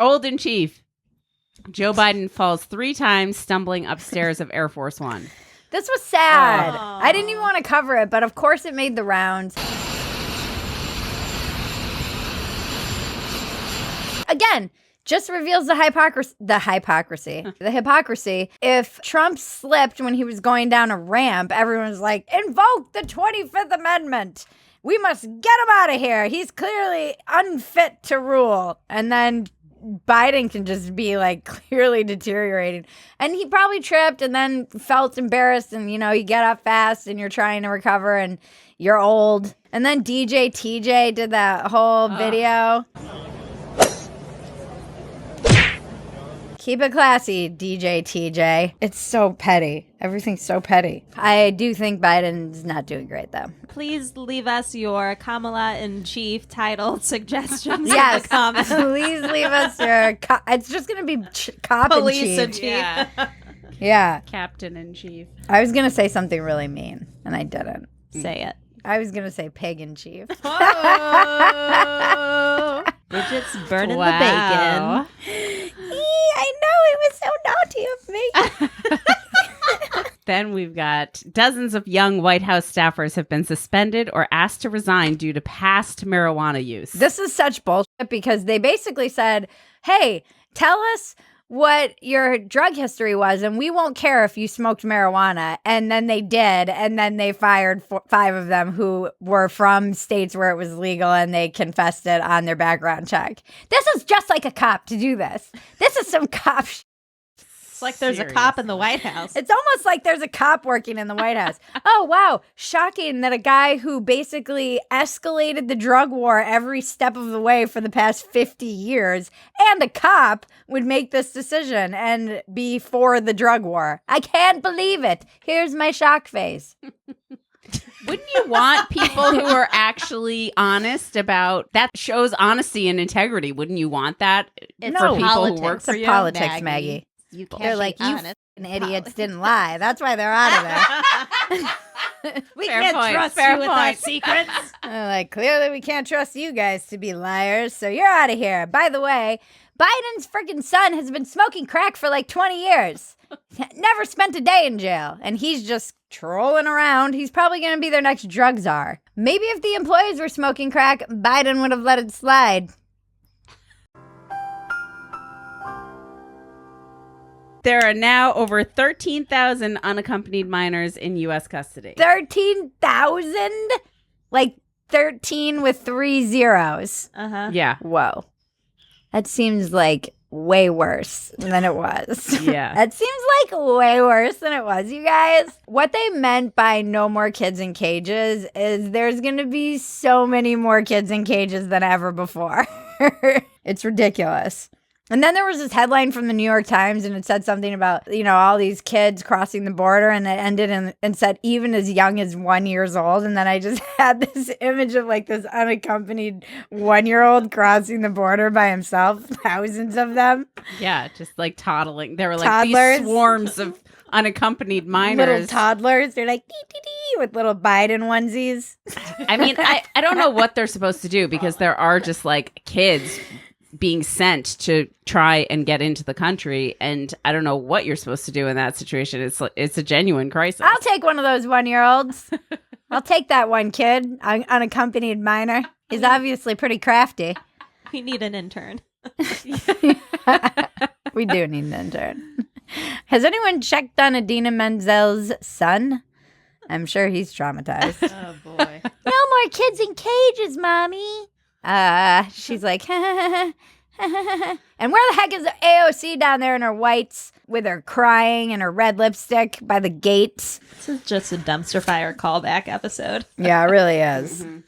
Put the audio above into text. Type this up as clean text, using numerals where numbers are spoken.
Old in chief. Joe Biden falls 3 times stumbling upstairs of Air Force One. This was sad. I didn't even want to cover it, but of course it made the rounds. Again, just reveals the hypocrisy. If Trump slipped when he was going down a ramp, everyone was like, invoke the 25th Amendment. We must get him out of here. He's clearly unfit to rule. And then Biden can just be like clearly deteriorating. And he probably tripped and then felt embarrassed. And, you know, you get up fast and you're trying to recover and you're old. And then DJ TJ did that whole video. Keep it classy, DJ TJ. It's so petty. Everything's so petty. I do think Biden's not doing great, though. Please leave us your Kamala in Chief title suggestions in the comments. Please leave us your... it's just going to be Cop Police in Chief. Yeah. Yeah. Captain in Chief. I was going to say something really mean, and I didn't. Say it. I was going to say Pig in Chief. Oh. Bridget's burning the bacon. I know, it was so naughty of me. Then we've got dozens of young White House staffers have been suspended or asked to resign due to past marijuana use. This is such bullshit because they basically said, hey, tell us what your drug history was and we won't care if you smoked marijuana. And then they did. And then they fired 5 of them who were from states where it was legal and they confessed it on their background check. This is just like a cop to do this. This is some cop shit. It's like there's a cop in the White House. It's almost like there's a cop working in the White House. Oh, wow. Shocking that a guy who basically escalated the drug war every step of the way for the past 50 years and a cop would make this decision and be for the drug war. I can't believe it. Here's my shock face. Wouldn't you want people who are actually honest about that? Shows honesty and integrity. Wouldn't you want that for people who work for you? Politics, Maggie. You can't They're like, you idiots didn't lie. That's why they're out of there. We Fair can't point, trust fair you with our point. secrets. They're like, clearly we can't trust you guys to be liars, so you're out of here. By the way, Biden's freaking son has been smoking crack for like 20 years. Never spent a day in jail. And he's just trolling around. He's probably going to be their next drug czar. Maybe if the employees were smoking crack, Biden would have let it slide. There are now over 13,000 unaccompanied minors in U.S. custody. 13,000? Like 13 with 3 zeros. Uh-huh. Yeah. Whoa. That seems like way worse than it was. Yeah. That seems like way worse than it was, you guys. What they meant by no more kids in cages is there's going to be so many more kids in cages than ever before. It's ridiculous. And then there was this headline from the New York Times, and it said something about, you know, all these kids crossing the border, and it ended and said even as young as 1 year old. And then I just had this image of like this unaccompanied 1-year-old crossing the border by himself, thousands of them. Yeah, just like toddling. There were like Toddlers. these swarms of unaccompanied minors. Little toddlers. They're like, dee, dee, dee, with little Biden onesies. I mean, I don't know what they're supposed to do because there are just like kids being sent to try and get into the country, and I don't know what you're supposed to do in that situation. It's a genuine crisis. I'll take one of those 1-year-olds. I'll take that one kid, unaccompanied minor. He's obviously pretty crafty. We need an intern. We do need an intern. Has anyone checked on Idina Menzel's son? I'm sure he's traumatized. Oh, boy. No more kids in cages, Mommy. She's like, and where the heck is AOC down there in her whites with her crying and her red lipstick by the gates? This is just a dumpster fire callback episode. Yeah, it really is. Mm-hmm.